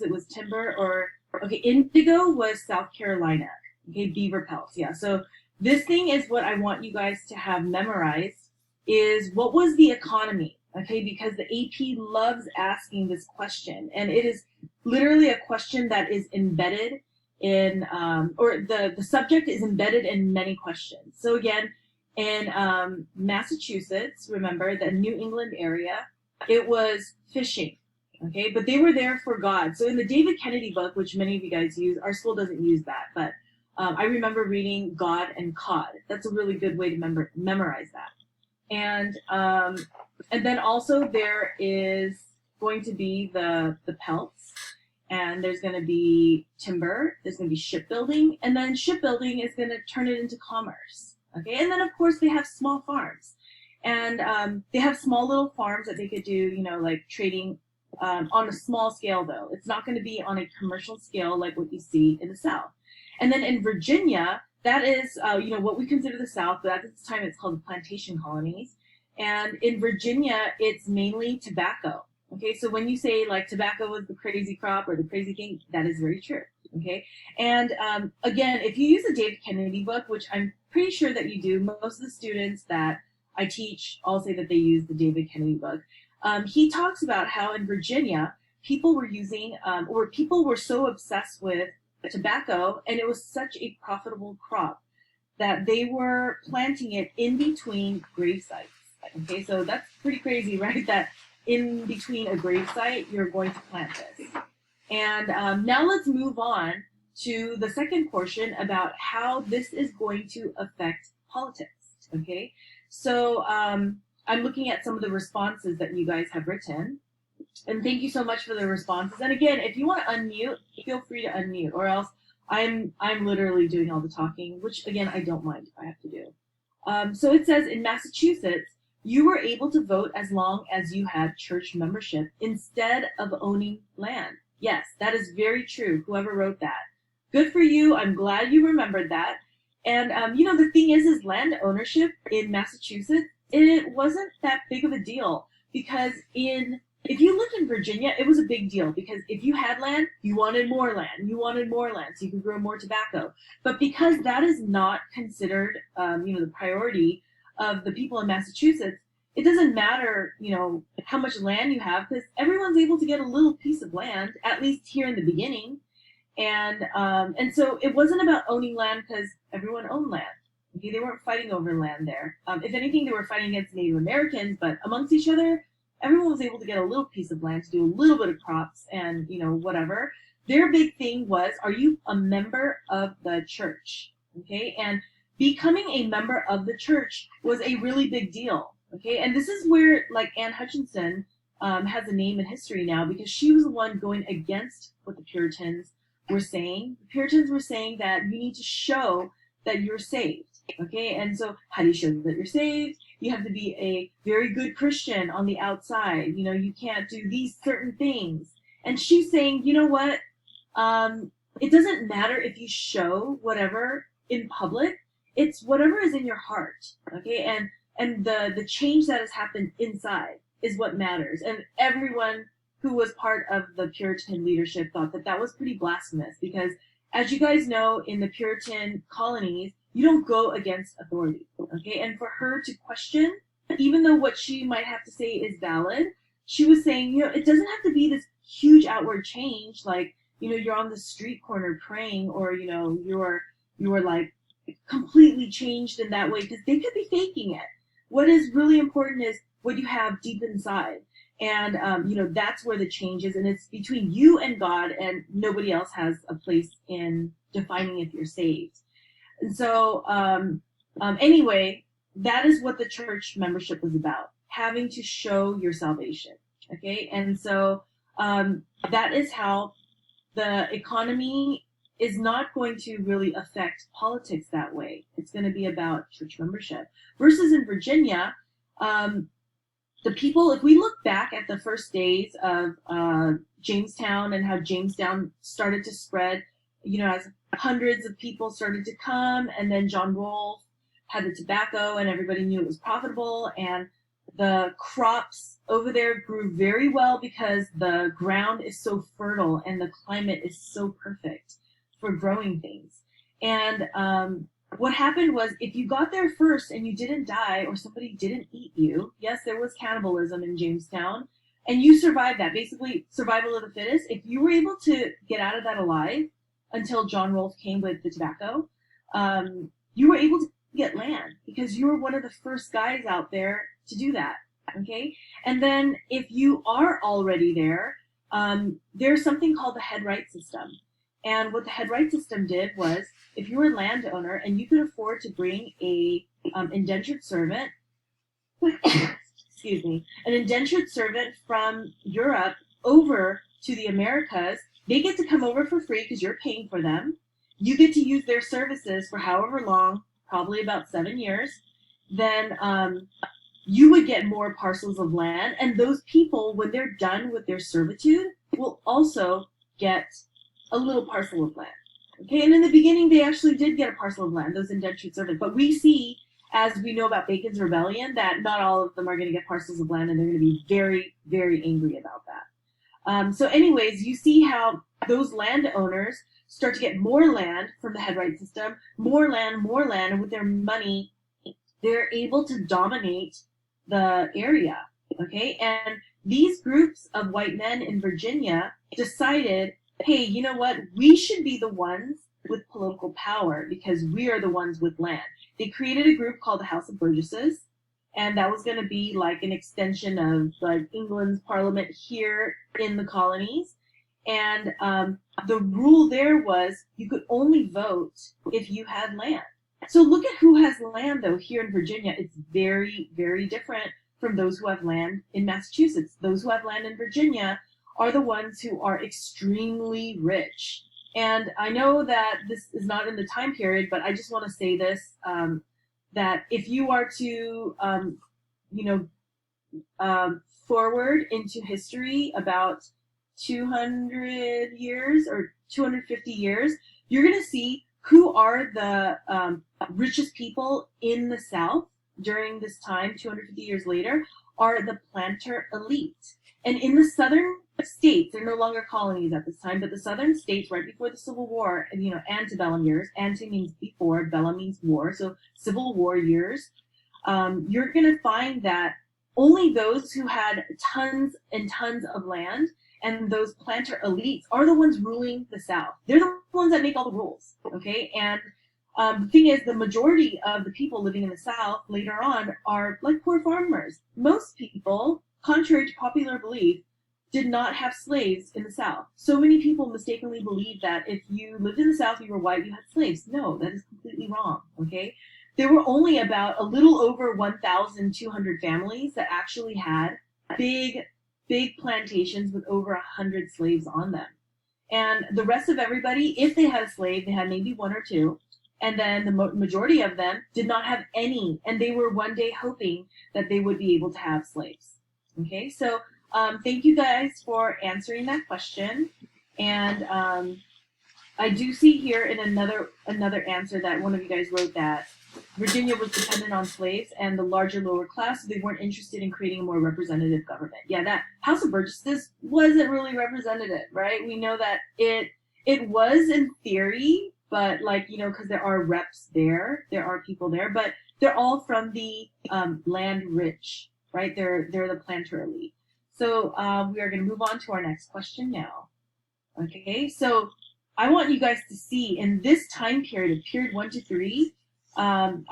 Massachusetts, it was timber, or okay, indigo was South Carolina. Okay, beaver pelts. Yeah. So this thing is what I want you guys to have memorized is what was the economy? Okay, because the AP loves asking this question, and it is literally a question that is embedded in, or the subject is embedded in many questions. So again, in Massachusetts, remember the New England area, it was fishing. Okay, but they were there for God. So in the David Kennedy book, which many of you guys use, our school doesn't use that, but I remember reading God and Cod. That's a really good way to memorize that. And then also there is going to be the pelts, and there's going to be timber, there's going to be shipbuilding, and then shipbuilding is going to turn it into commerce. Okay, and then of course they have small farms, and they have small little farms that they could do, like trading on a small scale. Though it's not going to be on a commercial scale like what you see in the South. And then in Virginia, that is, what we consider the South, but at this time it's called the plantation colonies. And in Virginia, it's mainly tobacco. Okay, so when you say like tobacco was the crazy crop or the crazy thing, that is very true. Okay, and again, if you use the David Kennedy book, which I'm pretty sure that you do, most of the students that I teach all say that they use the David Kennedy book. He talks about how in Virginia, people were using, or people were so obsessed with tobacco, and it was such a profitable crop that they were planting it in between grave sites. Okay, so that's pretty crazy, right? That in between a grave site, you're going to plant this. And now let's move on to the second portion about how this is going to affect politics. Okay, so I'm looking at some of the responses that you guys have written. And thank you so much for the responses. And again, if you want to unmute, feel free to unmute, or else I'm literally doing all the talking, which again I don't mind if I have to do. So it says in Massachusetts, you were able to vote as long as you had church membership instead of owning land. Yes, that is very true. Whoever wrote that, good for you. I'm glad you remembered that. And the thing is land ownership in Massachusetts, it wasn't that big of a deal because if you lived in Virginia, it was a big deal because if you had land, you wanted more land. You wanted more land so you could grow more tobacco. But because that is not considered, the priority of the people in Massachusetts, it doesn't matter, how much land you have because everyone's able to get a little piece of land, at least here in the beginning. And so it wasn't about owning land because everyone owned land. Okay, they weren't fighting over land there. If anything, they were fighting against Native Americans, but amongst each other, everyone was able to get a little piece of land to do a little bit of crops and, whatever. Their big thing was, are you a member of the church? Okay, and becoming a member of the church was a really big deal. Okay, and this is where, like, Anne Hutchinson has a name in history now because she was the one going against what the Puritans were saying. The Puritans were saying that you need to show that you're saved. Okay, and so how do you show that you're saved? You have to be a very good Christian on the outside. You can't do these certain things. And she's saying, you know what? It doesn't matter if you show whatever in public. It's whatever is in your heart. Okay, and the change that has happened inside is what matters. And everyone who was part of the Puritan leadership thought that that was pretty blasphemous because, as you guys know, in the Puritan colonies, you don't go against authority, okay? And for her to question, even though what she might have to say is valid, she was saying, it doesn't have to be this huge outward change, like, you're on the street corner praying, or, you're like completely changed in that way, because they could be faking it. What is really important is what you have deep inside. And, that's where the change is. And it's between you and God, and nobody else has a place in defining if you're saved. And so, anyway, that is what the church membership was about, having to show your salvation. Okay, and so that is how the economy is not going to really affect politics that way. It's going to be about church membership. Versus in Virginia, the people, if we look back at the first days of Jamestown and how Jamestown started to spread, as hundreds of people started to come, and then John Rolfe had the tobacco and everybody knew it was profitable, and The crops over there grew very well because the ground is so fertile and the climate is so perfect for growing things. And what happened was, if you got there first and you didn't die or somebody didn't eat you, yes, there was cannibalism in Jamestown, and you survived that, basically survival of the fittest. If you were able to get out of that alive until John Rolfe came with the tobacco, you were able to get land because you were one of the first guys out there to do that. Okay, and then if you are already there, there's something called the head right system. And what the head right system did was, if you were a landowner and you could afford to bring a indentured servant, excuse me, an indentured servant from Europe over to the Americas, they get to come over for free because you're paying for them. You get to use their services for however long, probably about 7 years. Then you would get more parcels of land, and those people, when they're done with their servitude, will also get a little parcel of land. Okay, and in the beginning, they actually did get a parcel of land, those indentured servants. But we see, as we know about Bacon's Rebellion, that not all of them are going to get parcels of land, and they're going to be very, very angry about that. So anyways, you see how those landowners start to get more land from the head right system, more land, and with their money, they're able to dominate the area. Okay, and these groups of white men in Virginia decided, hey, you know what? We should be the ones with political power because we are the ones with land. They created a group called the House of Burgesses, and that was going to be like an extension of like England's parliament here in the colonies. And the rule there was you could only vote if you had land. So look at who has land, though, here in Virginia. It's very, very different from those who have land in Massachusetts. Those who have land in Virginia are the ones who are extremely rich. And I know that this is not in the time period, but I just want to say this, that if you are to, forward into history about 200 years or 250 years, you're going to see who are the richest people in the South during this time, 250 years later, are the planter elite. And in the southern states, they're no longer colonies at this time, but the southern states, right before the Civil War, antebellum years, ante means before, bellum means war, so Civil War years, you're going to find that only those who had tons and tons of land and those planter elites are the ones ruling the South. They're the ones that make all the rules, okay? And the thing is, the majority of the people living in the South later on are like poor farmers. Most people, contrary to popular belief, did not have slaves in the South. So many people mistakenly believe that if you lived in the South, you were white, you had slaves. No, that is completely wrong, okay? There were only about a little over 1,200 families that actually had big plantations with over 100 slaves on them. And the rest of everybody, if they had a slave, they had maybe one or two. And then the majority of them did not have any. And they were one day hoping that they would be able to have slaves. Okay, so thank you guys for answering that question. And I do see here in another answer that one of you guys wrote that Virginia was dependent on slaves and the larger lower class, so they weren't interested in creating a more representative government. Yeah, that House of Burgesses wasn't really representative, right? We know that it was in theory, but because there are reps there are people there, but they're all from the land rich, right? They're the planter elite. So we are going to move on to our next question now. Okay, so I want you guys to see in this time period, period 1 to 3, 1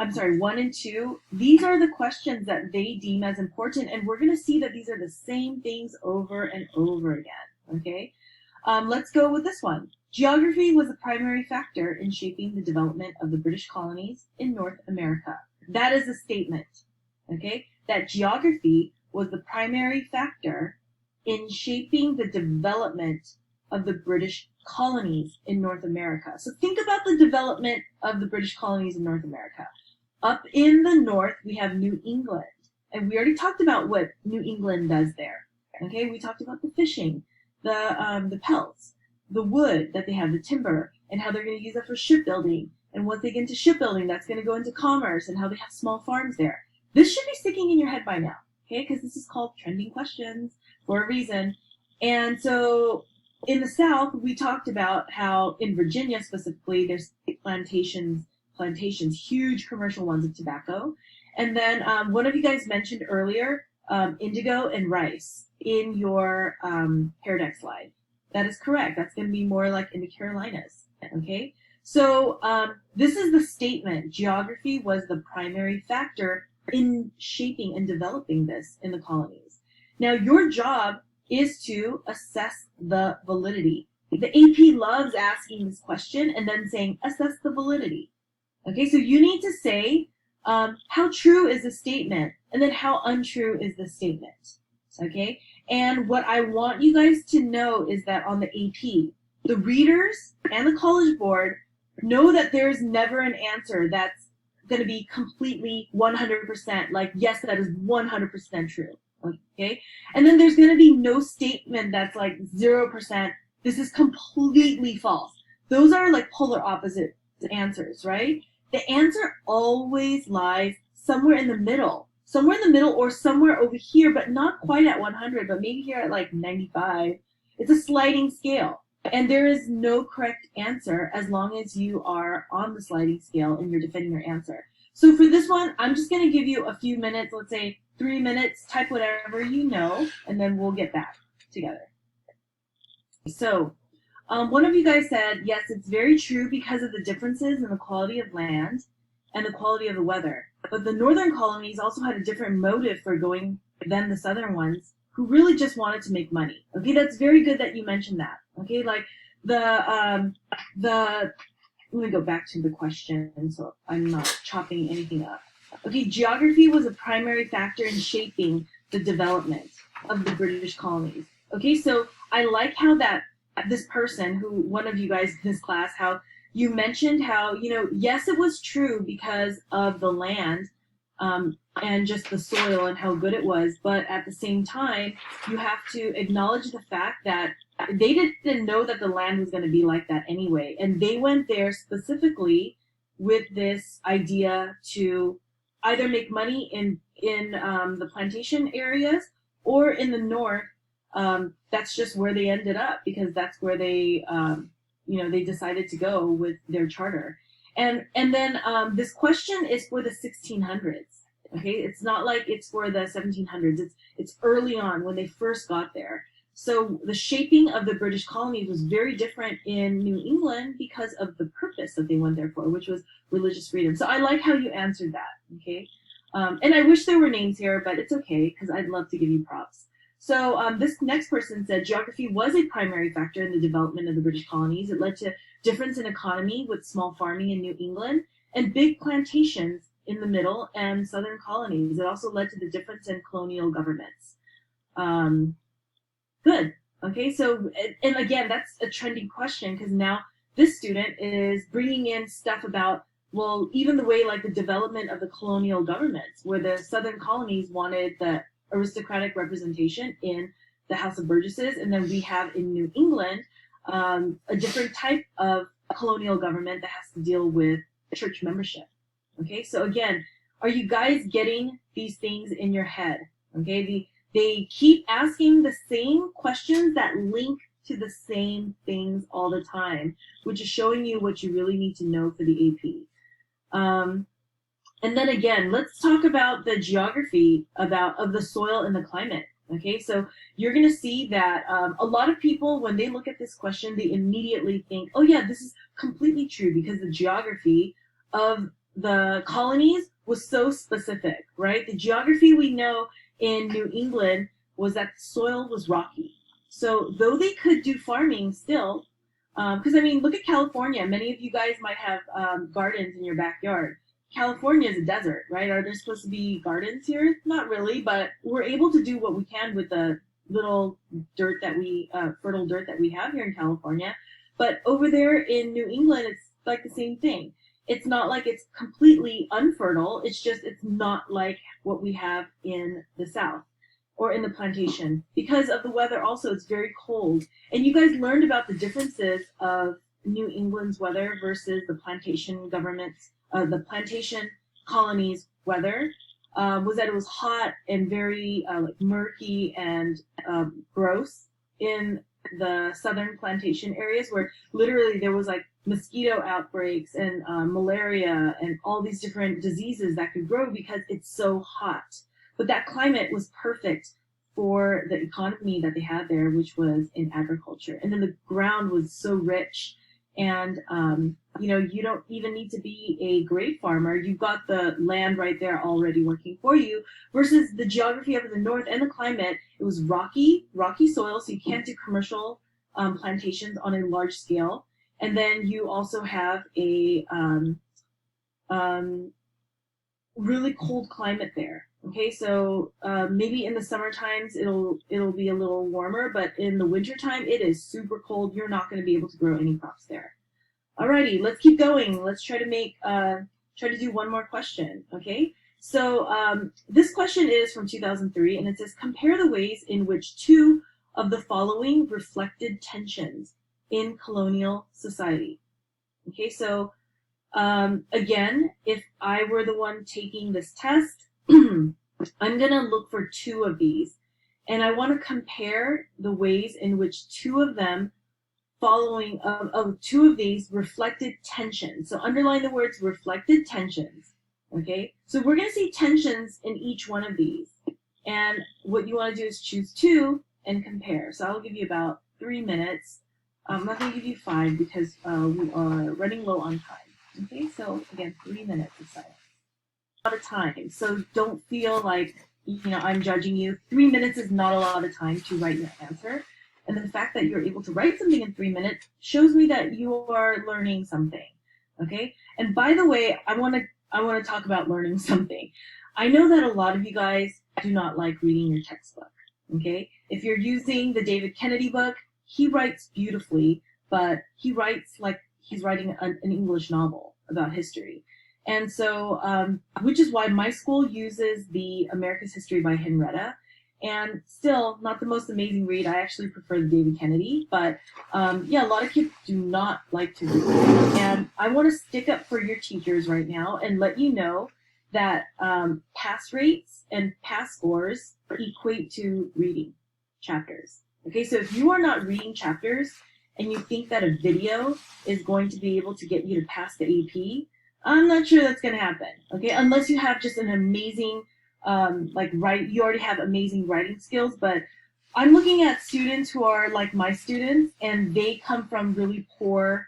and 2, these are the questions that they deem as important, and we're going to see that these are the same things over and over again, okay? Let's go with this one. Geography was a primary factor in shaping the development of the British colonies in North America. That is a statement, okay? That geography was the primary factor in shaping the development of the British colonies in North America. So think about the development of the British colonies in North America. Up in the north, we have New England. And we already talked about what New England does there. Okay, we talked about the fishing, the pelts, the wood that they have, the timber, and how they're going to use that for shipbuilding. And once they get into shipbuilding, that's going to go into commerce and how they have small farms there. This should be sticking in your head by now. okay? Because this is called trending questions for a reason. And so in the South, we talked about how in Virginia specifically, there's plantations, huge commercial ones of tobacco. And then one of you guys mentioned earlier indigo and rice in your hair deck slide. That is correct. That's going to be more like in the Carolinas, okay? So this is the statement. Geography was the primary factor in shaping and developing this in the colonies. Now, your job is to assess the validity. The AP loves asking this question and then saying, assess the validity. Okay, so you need to say, how true is the statement? And then how untrue is the statement? Okay, and what I want you guys to know is that on the AP, the readers and the College Board know that there's never an answer that's going to be completely 100%, like, yes, that is 100% true. Okay, and then there's going to be no statement that's like 0%. This is completely false. Those are like polar opposite answers, right? The answer always lies somewhere in the middle, or somewhere over here, but not quite at 100, but maybe here at like 95. It's a sliding scale, and there is no correct answer as long as you are on the sliding scale and you're defending your answer. So for this one, I'm just going to give you a few minutes, let's say 3 minutes, type whatever you know, and then we'll get back together. So one of you guys said, yes, it's very true because of the differences in the quality of land and the quality of the weather. But the northern colonies also had a different motive for going than the southern ones, who really just wanted to make money. Okay, that's very good that you mentioned that. Okay, like let me go back to the question so I'm not chopping anything up. Okay, geography was a primary factor in shaping the development of the British colonies. Okay, so I like how that this person, who one of you guys in this class, how you mentioned how, you know, yes, it was true because of the land and just the soil and how good it was, but at the same time, you have to acknowledge the fact that they didn't know that the land was going to be like that anyway, and they went there specifically with this idea to either make money in the plantation areas or in the north. That's just where they ended up because that's where they they decided to go with their charter. And then this question is for the 1600s. Okay, it's not like it's for the 1700s. It's early on when they first got there. So the shaping of the British colonies was very different in New England because of the purpose that they went there for, which was religious freedom. So I like how you answered that. Okay, and I wish there were names here, but it's okay because I'd love to give you props. So this next person said geography was a primary factor in the development of the British colonies. It led to difference in economy with small farming in New England and big plantations in the middle and southern colonies. It also led to the difference in colonial governments. Good. Okay, so, and again, that's a trending question because now this student is bringing in stuff about, well, even the way like the development of the colonial governments, where the southern colonies wanted the aristocratic representation in the House of Burgesses, and then we have in New England a different type of colonial government that has to deal with church membership. Okay, so again, are you guys getting these things in your head? Okay, they keep asking the same questions that link to the same things all the time, which is showing you what you really need to know for the AP. And then again, let's talk about the geography of the soil and the climate. Okay, so you're going to see that a lot of people, when they look at this question, they immediately think, oh yeah, this is completely true because the geography of the colonies was so specific, right? The geography we know in New England was that the soil was rocky. So though they could do farming still, because I mean, look at California. Many of you guys might have gardens in your backyard. California is a desert, right? Are there supposed to be gardens here? Not really, but we're able to do what we can with the little dirt that fertile dirt that we have here in California. But over there in New England, it's like the same thing. It's not like it's completely unfertile. It's just, it's not like what we have in the South or in the plantation. Because of the weather also, it's very cold. And you guys learned about the differences of New England's weather versus the plantation governments, the plantation colonies' weather. was that it was hot and very like murky and gross in the southern plantation areas, where literally there was like mosquito outbreaks and malaria and all these different diseases that could grow because it's so hot. But that climate was perfect for the economy that they had there, which was in agriculture. And then the ground was so rich, and you know, you don't even need to be a grape farmer. You've got the land right there already working for you. Versus the geography of the north and the climate, it was rocky soil, so you can't do commercial plantations on a large scale. And then you also have a really cold climate there. Okay, so maybe in the summer times it'll be a little warmer, but in the winter time it is super cold. You're not going to be able to grow any crops there. Alrighty, let's keep going. Let's try to make try to do one more question. Okay, so this question is from 2003, and it says, compare the ways in which two of the following reflected tensions in colonial society. Okay, so again, if I were the one taking this test, I'm going to look for two of these, and I want to compare the ways in which two of them two of these reflected tensions. So underline the words reflected tensions. Okay, so we're going to see tensions in each one of these, and what you want to do is choose two and compare. So I'll give you about 3 minutes. I'm not going to give you 5 because we are running low on time. Okay, so again, 3 minutes of silence. A lot of time, so don't feel like, you know, I'm judging you. 3 minutes is not a lot of time to write your answer, and the fact that you're able to write something in 3 minutes shows me that you are learning something. Okay, and by the way, I want to talk about learning something. I know that a lot of you guys do not like reading your textbook. Okay, if you're using the David Kennedy book, he writes beautifully, but he writes like he's writing an English novel about history. And so, which is why my school uses the America's History by Henrietta, and still not the most amazing read. I actually prefer the David Kennedy, but yeah, a lot of kids do not like to read. And I want to stick up for your teachers right now and let you know that pass rates and pass scores equate to reading chapters. Okay, so if you are not reading chapters and you think that a video is going to be able to get you to pass the AP, I'm not sure that's going to happen. Okay, unless you have just an amazing, you already have amazing writing skills. But I'm looking at students who are like my students, and they come from really poor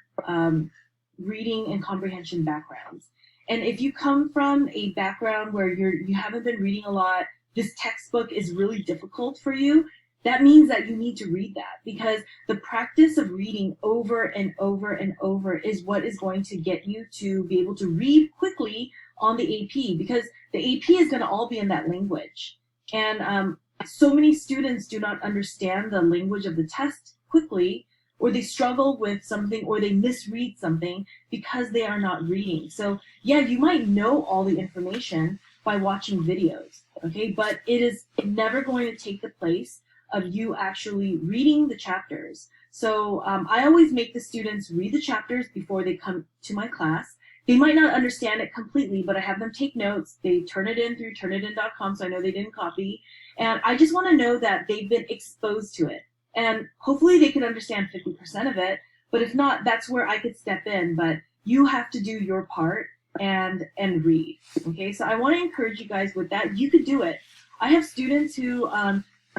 reading and comprehension backgrounds. And if you come from a background where you haven't been reading a lot, this textbook is really difficult for you, that means that you need to read that, because the practice of reading over and over and over is what is going to get you to be able to read quickly on the AP, because the AP is going to all be in that language. And so many students do not understand the language of the test quickly, or they struggle with something, or they misread something because they are not reading. So yeah, you might know all the information by watching videos, okay? But it is never going to take the place of you actually reading the chapters. So I always make the students read the chapters before they come to my class. They might not understand it completely, but I have them take notes. They turn it in through turnitin.com, so I know they didn't copy. And I just want to know that they've been exposed to it. And hopefully they could understand 50% of it. But if not, that's where I could step in. But you have to do your part and read. Okay, so I want to encourage you guys with that. You could do it. I have students who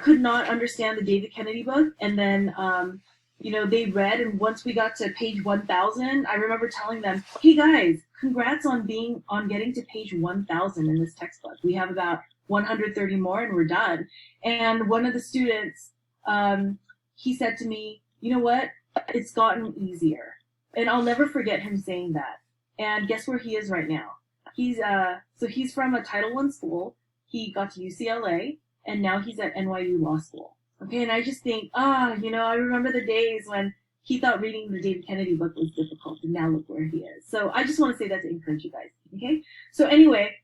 could not understand the David Kennedy book, and then they read, and once we got to page 1000, I remember telling them, hey guys, congrats on getting to page 1000 in this textbook. We have about 130 more and we're done. And one of the students, he said to me, you know what, it's gotten easier. And I'll never forget him saying that. And guess where he is right now? He's from a Title I school. He got to UCLA, and now he's at NYU Law School. Okay, and I just think, I remember the days when he thought reading the David Kennedy book was difficult, and now look where he is. So I just want to say that to encourage you guys, okay? So anyway,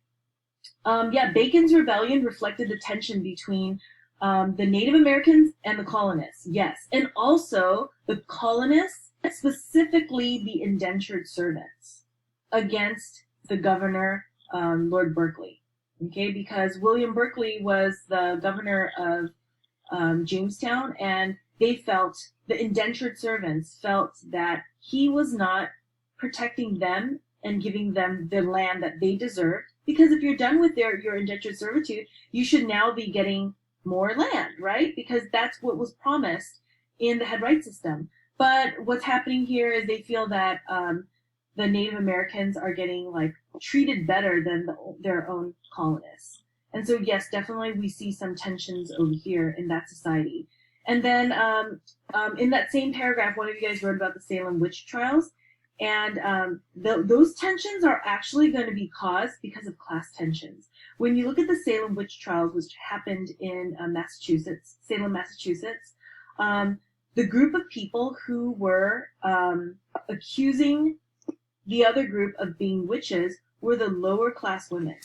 Bacon's Rebellion reflected the tension between the Native Americans and the colonists, yes. And also the colonists, specifically the indentured servants, against the governor, Lord Berkeley. okay, because William Berkeley was the governor of Jamestown, and the indentured servants felt that he was not protecting them and giving them the land that they deserved. Because if you're done with your indentured servitude, you should now be getting more land, right? Because that's what was promised in the head right system. But what's happening here is they feel that the Native Americans are getting like treated better than their own colonists. And so, yes, definitely we see some tensions over here in that society. And then in that same paragraph, one of you guys wrote about the Salem witch trials. And those tensions are actually going to be caused because of class tensions. When you look at the Salem witch trials, which happened in Massachusetts, Salem, Massachusetts, the group of people who were accusing the other group of being witches were the lower class women.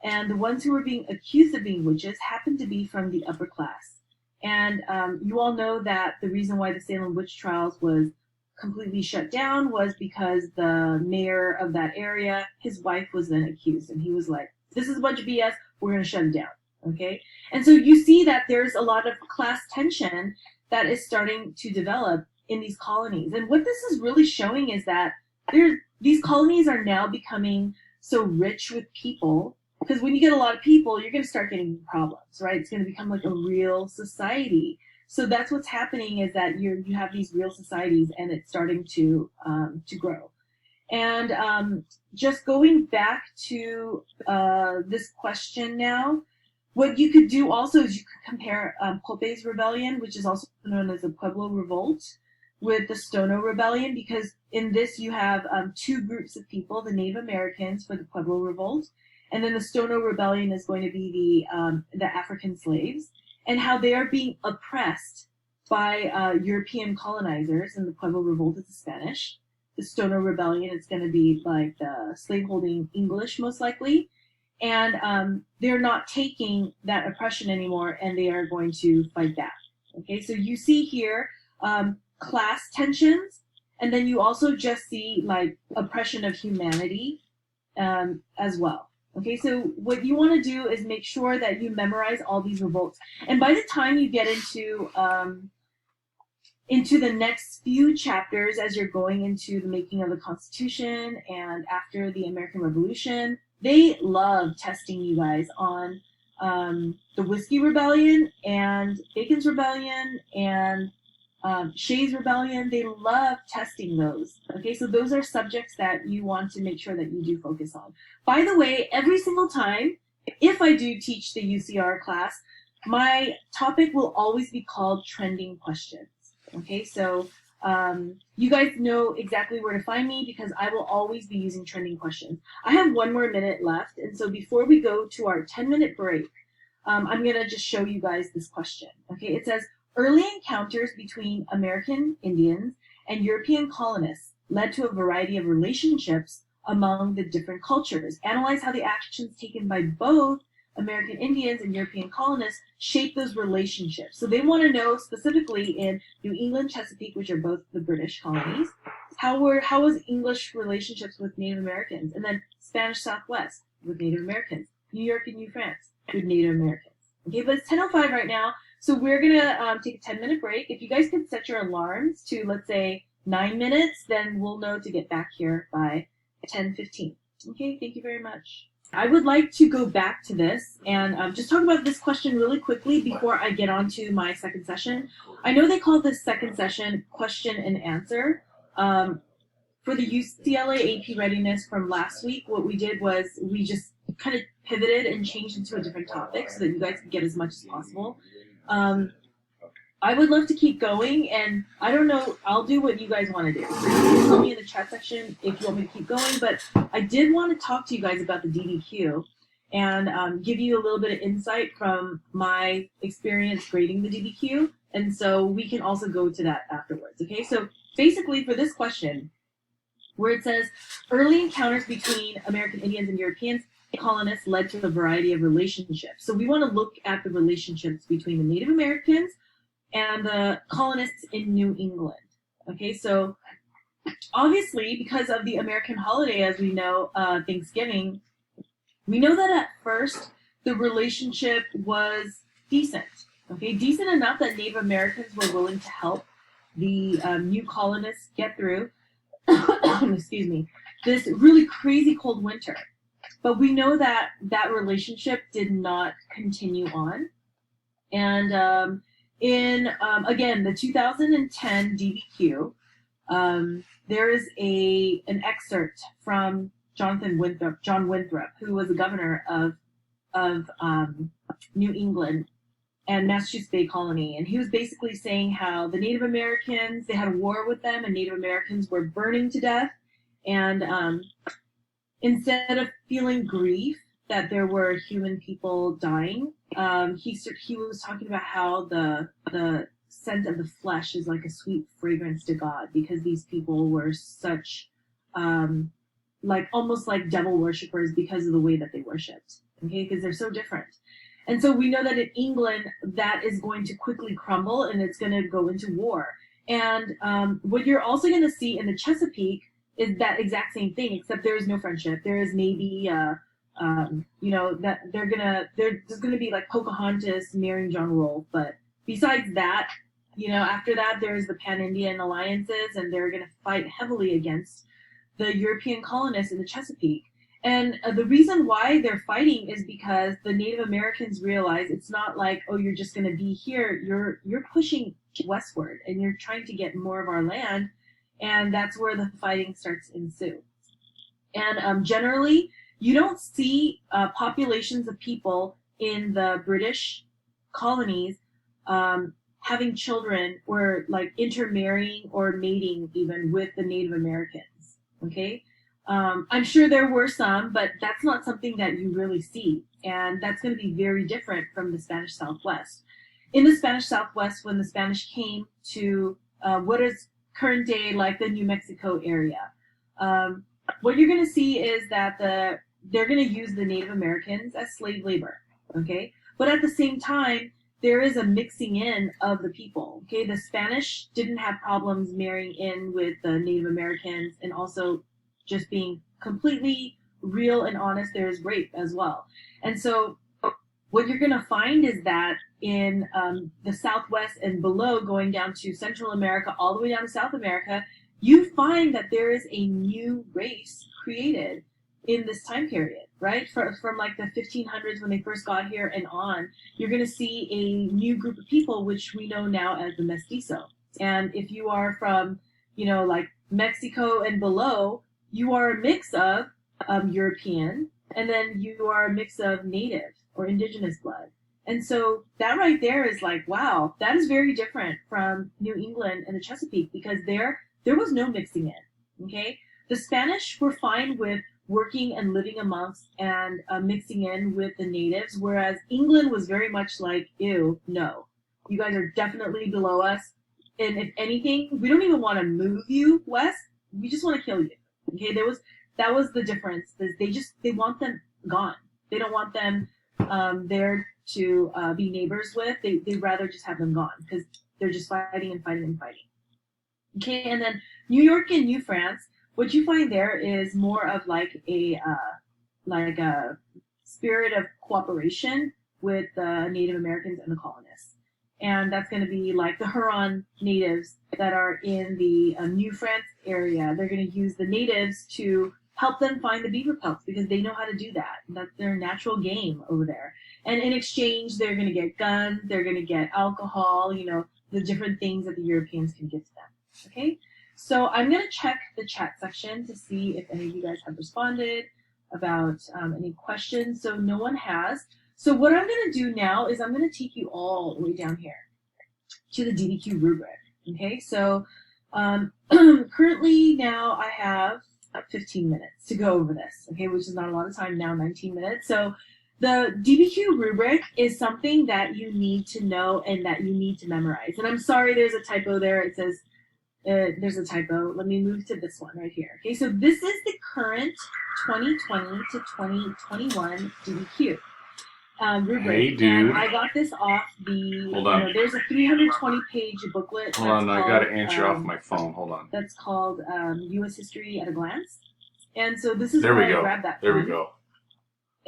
And the ones who were being accused of being witches happened to be from the upper class. And you all know that the reason why the Salem witch trials was completely shut down was because the mayor of that area, his wife was then accused. And he was like, this is a bunch of BS, we're going to shut it down. Okay? And so you see that there's a lot of class tension that is starting to develop in these colonies. And what this is really showing is that these colonies are now becoming so rich with people, because when you get a lot of people, you're going to start getting problems, right? It's going to become like a real society. So that's what's happening, is that you have these real societies, and it's starting to grow. And just going back to this question now, what you could do also is you could compare Pope's rebellion, which is also known as the Pueblo Revolt, with the Stono Rebellion, because in this you have two groups of people, the Native Americans for the Pueblo Revolt, and then the Stono Rebellion is going to be the African slaves, and how they are being oppressed by European colonizers. And the Pueblo Revolt is the Spanish. The Stono Rebellion is going to be like the slaveholding English, most likely. And they're not taking that oppression anymore, and they are going to fight back. Okay, so you see here class tensions, and then you also just see like oppression of humanity as well. Okay, so what you want to do is make sure that you memorize all these revolts, and by the time you get into the next few chapters, as you're going into the making of the Constitution and after the American Revolution, they love testing you guys on the Whiskey Rebellion and Bacon's Rebellion and Shays Rebellion. They love testing those. Okay, so those are subjects that you want to make sure that you do focus on. By the way, every single time, if I do teach the UCR class, my topic will always be called trending questions. Okay, so you guys know exactly where to find me, because I will always be using trending questions. I have 1 more minute left, and so before we go to our 10-minute break, I'm going to just show you guys this question. Okay, it says, early encounters between American Indians and European colonists led to a variety of relationships among the different cultures. Analyze how the actions taken by both American Indians and European colonists shape those relationships. So they want to know specifically in New England, Chesapeake, which are both the British colonies, how was English relationships with Native Americans, and then Spanish Southwest with Native Americans, New York and New France with Native Americans. Okay, but it's 10:05 right now, so we're gonna take a 10-minute break. If you guys could set your alarms to, let's say, 9 minutes, then we'll know to get back here by 10:15. Okay, thank you very much. I would like to go back to this and just talk about this question really quickly before I get on to my second session. I know they call this second session question and answer. For the UCLA AP readiness from last week, what we did was we just kind of pivoted and changed into a different topic so that you guys can get as much as possible. I would love to keep going, and I don't know, I'll do what you guys want to do. So you can tell me in the chat section if you want me to keep going, but I did want to talk to you guys about the DBQ and give you a little bit of insight from my experience grading the DBQ, and so we can also go to that afterwards, okay? So basically for this question, where it says, early encounters between American Indians and Europeans colonists led to a variety of relationships. So we want to look at the relationships between the Native Americans and the colonists in New England. Okay, so obviously because of the American holiday, as we know, Thanksgiving, we know that at first the relationship was decent. Okay, decent enough that Native Americans were willing to help the new colonists get through, excuse me, this really crazy cold winter. But we know that that relationship did not continue on. And again, the 2010 DBQ, there is an excerpt from John Winthrop, who was the governor of New England and Massachusetts Bay Colony. And he was basically saying how the Native Americans, they had a war with them, and Native Americans were burning to death. And instead of feeling grief that there were human people dying, he was talking about how the scent of the flesh is like a sweet fragrance to God, because these people were such like almost like devil worshippers because of the way that they worshipped. Okay, because they're so different. And so we know that in England that is going to quickly crumble and it's going to go into war. And what you're also going to see in the Chesapeake is that exact same thing, except there is no friendship. There is maybe that there's gonna be like Pocahontas marrying John Rolfe, but besides that, after that there's the Pan-Indian alliances, and they're gonna fight heavily against the European colonists in the Chesapeake. And the reason why they're fighting is because the Native Americans realize it's not like, oh, you're just gonna be here. You're pushing westward, and you're trying to get more of our land, and that's where the fighting starts to ensue. And generally, you don't see populations of people in the British colonies having children or like intermarrying or mating even with the Native Americans. Okay, I'm sure there were some, but that's not something that you really see, and that's going to be very different from the Spanish Southwest. In the Spanish Southwest, when the Spanish came to what is current day like the New Mexico area, what you're going to see is that they're going to use the Native Americans as slave labor, okay? But at the same time, there is a mixing in of the people, okay? The Spanish didn't have problems marrying in with the Native Americans, and also just being completely real and honest, there's rape as well. And so what you're going to find is that in the Southwest and below, going down to Central America, all the way down to South America, you find that there is a new race created in this time period, right? From like the 1500s when they first got here and on, you're going to see a new group of people, which we know now as the mestizo. And if you are from, like Mexico and below, you are a mix of European, and then you are a mix of native or indigenous blood. And so that right there is like, wow, that is very different from New England and the Chesapeake, because there was no mixing in, okay? The Spanish were fine with working and living amongst and mixing in with the natives, whereas England was very much like, ew, no, you guys are definitely below us. And if anything, we don't even want to move you west. We just want to kill you. Okay, that was the difference. They want them gone. They don't want them there to be neighbors with. They'd rather just have them gone, because they're just fighting and fighting and fighting. Okay, and then New York and New France, what you find there is more of like a spirit of cooperation with the Native Americans and the colonists. And that's going to be like the Huron natives that are in the New France area. They're going to use the natives to help them find the beaver pelts, because they know how to do that. That's their natural game over there. And in exchange, they're going to get guns, they're going to get alcohol, the different things that the Europeans can give to them. Okay, so I'm going to check the chat section to see if any of you guys have responded about any questions. So no one has. So what I'm going to do now is I'm going to take you all the way down here to the DBQ rubric. Okay, so currently now I have 15 minutes to go over this, okay, which is not a lot of time now, 19 minutes. So the DBQ rubric is something that you need to know and that you need to memorize. And I'm sorry, there's a typo there. It says, there's a typo. Let me move to this one right here. Okay, so this is the current 2020 to 2021 DBQ. Rubric. Hey, dude. And I got this off the. Hold on. There's a 320-page booklet. Hold on, I gotta answer off my phone. Hold on. That's called U.S. History at a Glance. And so this is there where we go. I grabbed that There from. we go.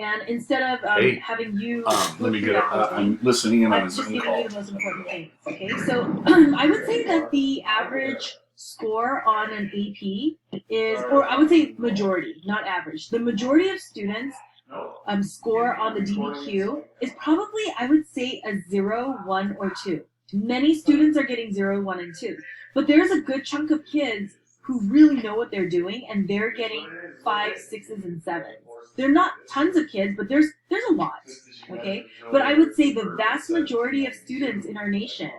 And instead of Hey, having you let me through get that whole thing, I'm listening in on I'm a just Zoom giving call. you the most important things. Okay, so I would say that the average score on an AP is, or I would say majority, not average. The majority of students score on the DBQ is probably, I would say, a 0, 1, or 2. Many students are getting 0, 1, and 2. But there's a good chunk of kids who really know what they're doing, and they're getting 5, 6s, and 7s. There are not tons of kids, but there's a lot, okay? But I would say the vast majority of students in our nation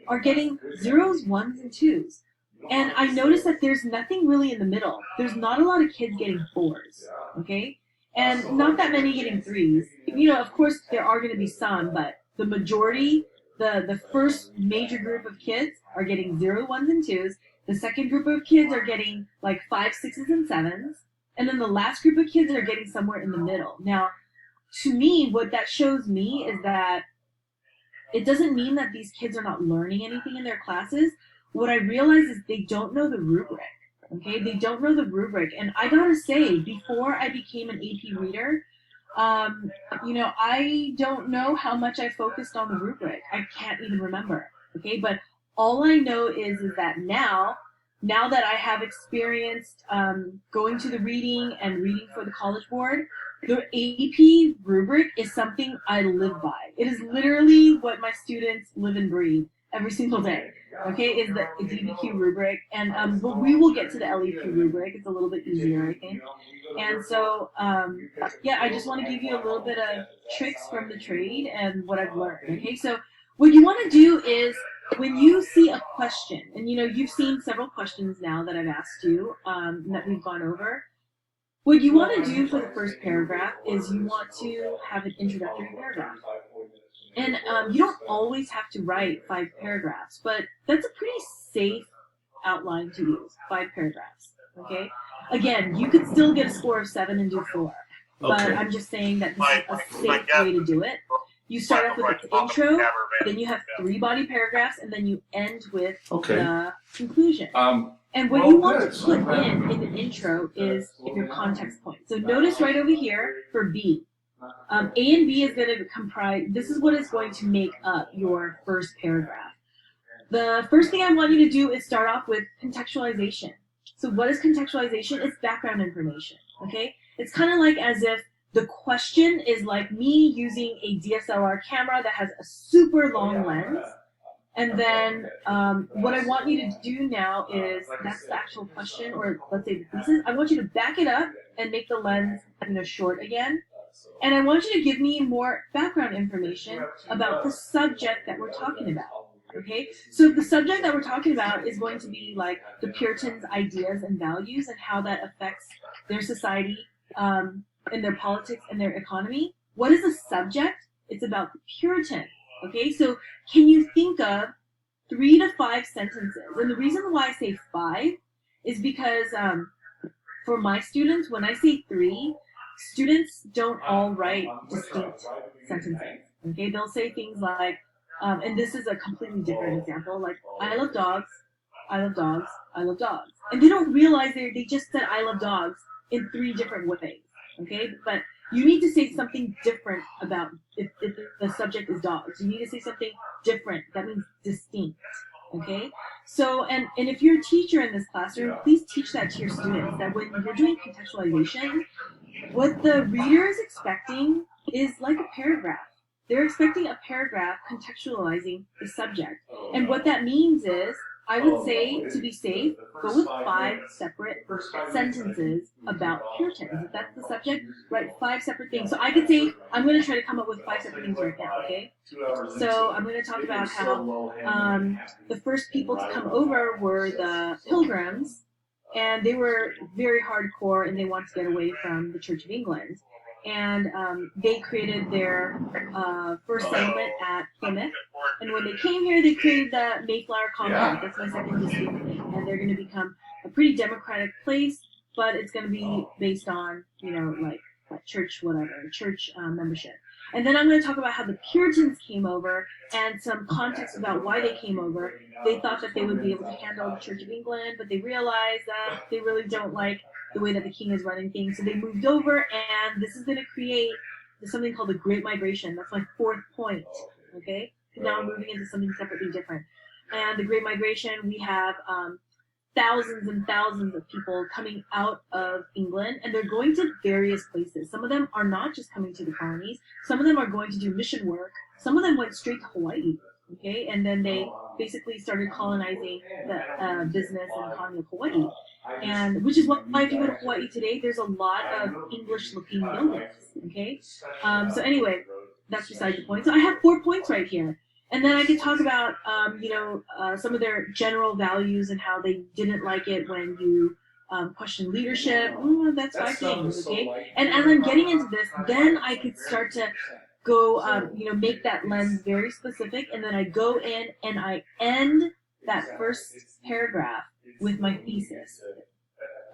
are getting 0s, 1s, and 2s. And I noticed that there's nothing really in the middle. There's not a lot of kids getting 4s, okay? And not that many getting 3s. You know, of course, there are going to be some, but the majority, the first major group of kids are getting 0, 1s, and 2s. The second group of kids are getting like 5, 6s, and 7s. And then the last group of kids are getting somewhere in the middle. Now, to me, what that shows me is that it doesn't mean that these kids are not learning anything in their classes. What I realize is they don't know the rubric. Okay, they don't know the rubric. And I gotta say, before I became an AP reader, you know, I don't know how much I focused on the rubric. I can't even remember. Okay, but all I know is that now that I have experienced going to the reading and reading for the College Board, the AP rubric is something I live by. It is literally what my students live and breathe every single day. Okay, is the DBQ rubric, and but we will get to the LEP rubric. It's a little bit easier, I think. And so, yeah, I just want to give you a little bit of tricks from the trade and what I've learned. Okay, so what you want to do is when you see a question, and you know you've seen several questions now that I've asked you that we've gone over. What you want to do for the first paragraph is you want to have an introductory paragraph. And you don't always have to write 5 paragraphs, but that's a pretty safe outline to use, 5 paragraphs, okay? Again, you could still get a score of 7 and do 4, but Okay. I'm just saying that this is a safe way to do it. You start off with the intro, then you have 3 body paragraphs, and then you end with the conclusion. And what you want to put in the intro is your context point. So notice right over here for B. A and B is going to comprise, this is what is going to make up your first paragraph. The first thing I want you to do is start off with contextualization. So what is contextualization? It's background information, okay? It's kind of like as if the question is like me using a DSLR camera that has a super long lens. And then what I want you to do now is, that's the actual question, or let's say the thesis. I want you to back it up and make the lens, you know, short again. And I want you to give me more background information about the subject that we're talking about, okay? So the subject that we're talking about is going to be like the Puritans' ideas and values and how that affects their society and their politics and their economy. What is the subject? It's about the Puritan, okay? So can you think of 3 to 5 sentences? And the reason why I say 5 is because for my students, when I say 3, students don't all write distinct sentences, okay? They'll say things like, and this is a completely different example, like, I love dogs, I love dogs, I love dogs. And they don't realize they just said I love dogs in 3 different ways, okay? But you need to say something different about, if the subject is dogs, you need to say something different. That means distinct, okay? So, and if you're a teacher in this classroom, please teach that to your students, that when you're doing contextualization, what the reader is expecting is like a paragraph. They're expecting a paragraph contextualizing the subject. And what that means is, I would say, to be safe, go with 5 separate sentences about Puritans. If that's the subject, write 5 separate things. So I could say, I'm going to try to come up with 5 separate things right now, okay? So I'm going to talk about how the first people to come over were the Pilgrims, and they were very hardcore, and they wanted to get away from the Church of England. And they created their first settlement at Plymouth. And when they came here, they created the Mayflower Compact. That's my second distinct thing. And they're going to become a pretty democratic place, but it's going to be based on, you know, like church whatever, church membership. And then I'm going to talk about how the Puritans came over and some context about why they came over. They thought that they would be able to handle the Church of England, but they realized that they really don't like the way that the king is running things. So they moved over, and this is going to create something called the Great Migration. That's my fourth point. Okay, now I'm moving into something separately different. And the Great Migration, we have thousands and thousands of people coming out of England, and they're going to various places. Some of them are not just coming to the colonies. Some of them are going to do mission work. Some of them went straight to Hawaii. Okay, and then they basically started colonizing the business and economy of Hawaii, and which is why if you go to Hawaii today, there's a lot of English-looking buildings. Okay, so anyway, that's beside the point. So I have 4 points right here, and then I could talk about some of their general values and how they didn't like it when you question leadership. That's 5 things. Okay, and as I'm getting into this, then I could start to go, make that lens very specific, and then I go in and I end that first paragraph with my thesis.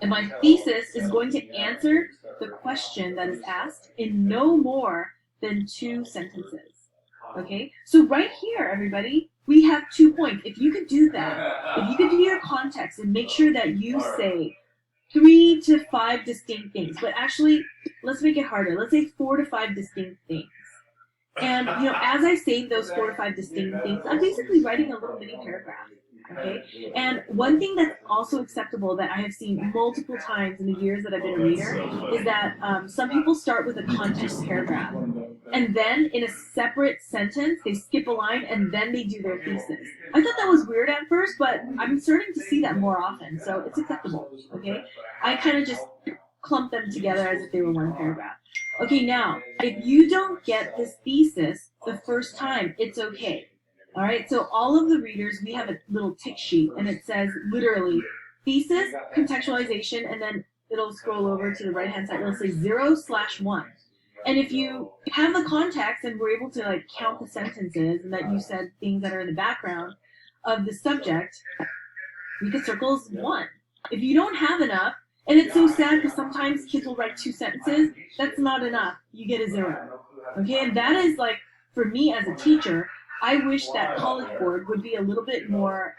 And my thesis is going to answer the question that is asked in no more than 2 sentences. Okay? So right here, everybody, we have 2 points. If you could do that, if you could do your context and make sure that you say 3 to 5 distinct things, but actually, let's make it harder. Let's say 4 to 5 distinct things. And, as I say those 4 to 5 distinct things, I'm basically writing a little mini paragraph, okay? And one thing that's also acceptable that I have seen multiple times in the years that I've been a reader is that some people start with a context paragraph. And then in a separate sentence, they skip a line and then they do their thesis. I thought that was weird at first, but I'm starting to see that more often, so it's acceptable, okay? I kind of just clump them together as if they were one paragraph. Okay, now, if you don't get this thesis the first time, it's okay. All right, so all of the readers, we have a little tick sheet, and it says literally thesis, contextualization, and then it'll scroll over to the right-hand side. It'll say 0/1. And if you have the context and we're able to count the sentences and that you said things that are in the background of the subject, we could circle 1. If you don't have enough, and it's so sad because sometimes kids will write 2 sentences. That's not enough. You get a 0. Okay, and that is for me as a teacher, I wish that College Board would be a little bit more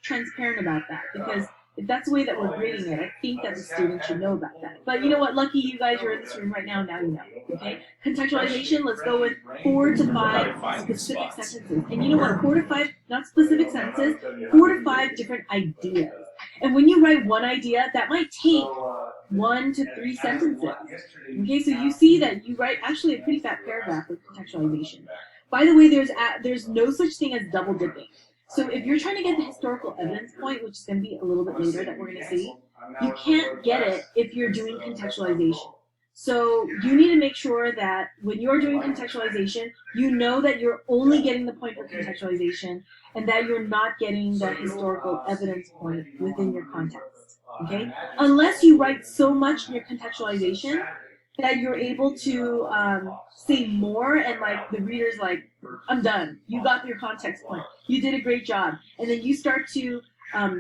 transparent about that, because if that's the way that we're grading it, I think that the students should know about that. But you know what? Lucky you guys are in this room right now. Now you know. Okay. Contextualization. Let's go with 4 to 5 specific sentences. And you know what? 4 to 5, not specific sentences. 4 to 5 different ideas. And when you write one idea, that might take 1 to 3 sentences. Okay. So you see that you write actually a pretty fat paragraph with contextualization. By the way, there's no such thing as double dipping. So if you're trying to get the historical evidence point, which is going to be a little bit later that we're going to see, you can't get it if you're doing contextualization. So you need to make sure that when you're doing contextualization, you know that you're only getting the point of contextualization and that you're not getting the historical evidence point within your context. Okay? Unless you write so much in your contextualization that you're able to say more and the reader's I'm done. You got your context point. You did a great job. And then you start to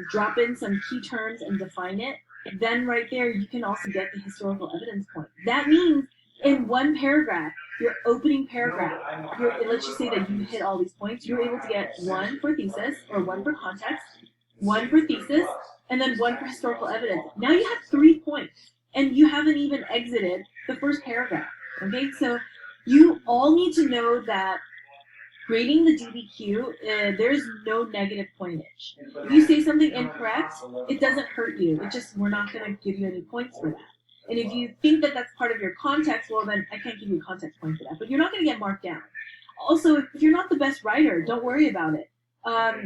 drop in some key terms and define it. Then right there, you can also get the historical evidence point. That means in one paragraph, your opening paragraph, let's just say that you hit all these points, you're able to get 1 for thesis, or 1 for context, 1 for thesis, and then 1 for historical evidence. Now you have 3 points, and you haven't even exited the first paragraph. Okay, so you all need to know that grading the DBQ, there's no negative pointage. If you say something incorrect, it doesn't hurt you. We're not going to give you any points for that. And if you think that that's part of your context, well, then I can't give you a context point for that. But you're not going to get marked down. Also, if you're not the best writer, don't worry about it.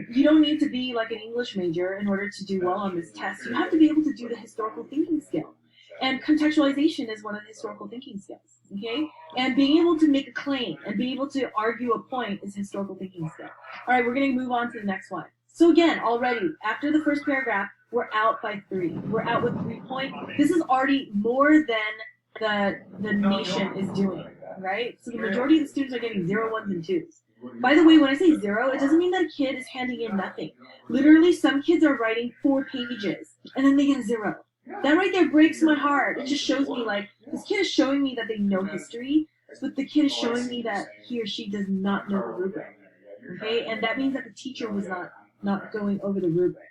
You don't need to be like an English major in order to do well on this test. You have to be able to do the historical thinking skill. And contextualization is one of the historical thinking skills, okay? And being able to make a claim and being able to argue a point is historical thinking skill. All right, we're going to move on to the next one. So again, already, after the first paragraph, we're out by 3. We're out with 3 points. This is already more than the nation is doing, right? So the majority of the students are getting 0, 1s, and 2s. By the way, when I say 0, it doesn't mean that a kid is handing in nothing. Literally, some kids are writing 4 pages, and then they get a 0. That right there breaks my heart. It just shows me this kid is showing me that they know history, but the kid is showing me that he or she does not know the rubric. Okay, and that means that the teacher was not going over the rubric.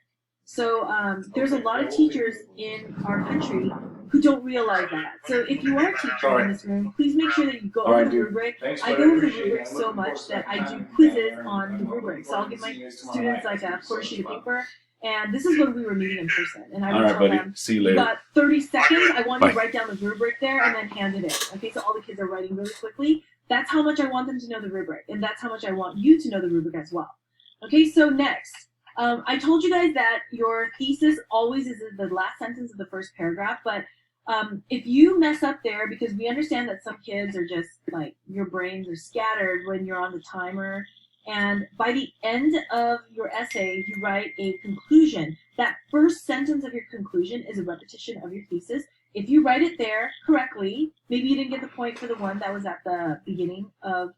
So there's a lot of teachers in our country who don't realize that. So if you are a teacher in this room, please make sure that you go over the rubric. I go over the rubric so much that I do quizzes on the rubric. So I'll give my students like a quarter sheet of paper. And this is when we were meeting in person. And I would tell them, see you later. You got 30 seconds. I want you to write down the rubric there and then hand it in. Okay, so all the kids are writing really quickly. That's how much I want them to know the rubric. And that's how much I want you to know the rubric as well. Okay, so next. I told you guys that your thesis always is in the last sentence of the first paragraph, but if you mess up there, because we understand that some kids are just like, your brains are scattered when you're on the timer, and by the end of your essay, you write a conclusion. That first sentence of your conclusion is a repetition of your thesis. If you write it there correctly, maybe you didn't get the point for the one that was at the beginning of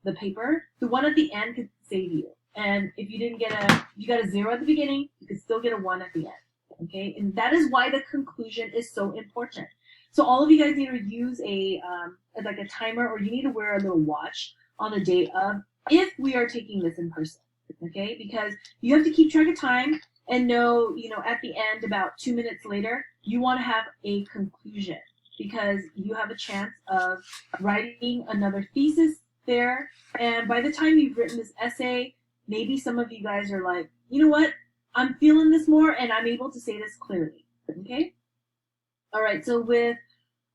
the paper, the one at the end could save you. And if you didn't get you got a 0 at the beginning, you could still get a 1 at the end. Okay, and that is why the conclusion is so important. So all of you guys need to use like a timer, or you need to wear a little watch on the day of, if we are taking this in person. Okay, because you have to keep track of time and know, at the end, about 2 minutes later, you want to have a conclusion, because you have a chance of writing another thesis there. And by the time you've written this essay, maybe some of you guys are like, you know what? I'm feeling this more and I'm able to say this clearly. Okay? All right, so with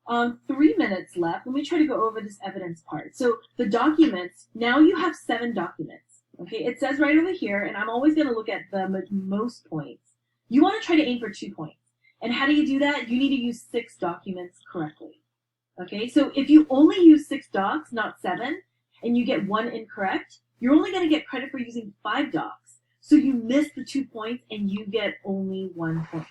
3 minutes left, let me try to go over this evidence part. So the documents, now you have 7 documents. Okay, it says right over here, and I'm always going to look at the most points. You want to try to aim for 2 points. And how do you do that? You need to use 6 documents correctly. Okay, so if you only use 6 docs, not 7, and you get 1 incorrect, you're only going to get credit for using 5 docs. So you miss the 2 points and you get only 1 point.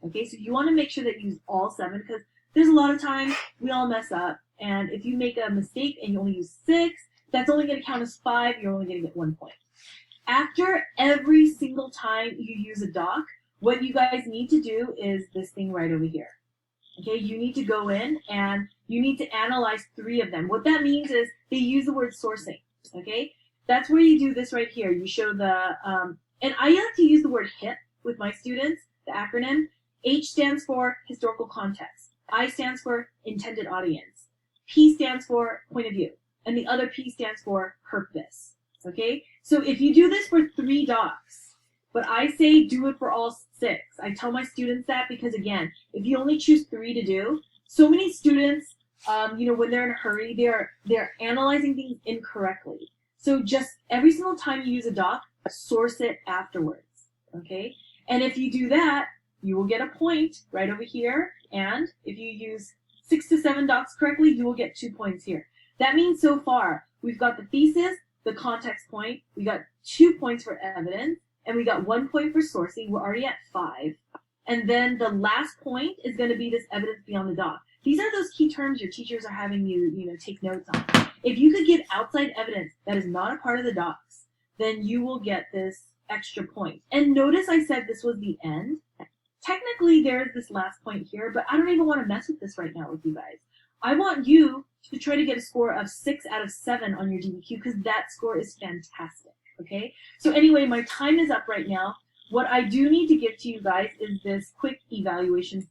Okay, so you want to make sure that you use all 7, because there's a lot of times we all mess up. And if you make a mistake and you only use 6, that's only going to count as 5. You're only going to get 1 point. After every single time you use a doc, what you guys need to do is this thing right over here. Okay, you need to go in and you need to analyze 3 of them. What that means is they use the word sourcing. Okay, that's where you do this right here. You show the, and I like to use the word HIP with my students, the acronym. H stands for historical context. I stands for intended audience. P stands for point of view. And the other P stands for purpose. Okay, so if you do this for 3 docs, but I say do it for all 6. I tell my students that because, again, if you only choose 3 to do, so many students, when they're in a hurry, they're analyzing things incorrectly. So just every single time you use a doc, source it afterwards, okay? And if you do that, you will get a point right over here. And if you use 6 to 7 docs correctly, you will get 2 points here. That means so far, we've got the thesis, the context point, we got 2 points for evidence, and we got 1 point for sourcing. We're already at 5. And then the last point is going to be this evidence beyond the doc. These are those key terms your teachers are having you, take notes on. If you could give outside evidence that is not a part of the docs, then you will get this extra point. And notice I said this was the end. Technically, there's this last point here, but I don't even want to mess with this right now with you guys. I want you to try to get a score of 6 out of 7 on your DBQ, because that score is fantastic, okay? So anyway, my time is up right now. What I do need to give to you guys is this quick evaluation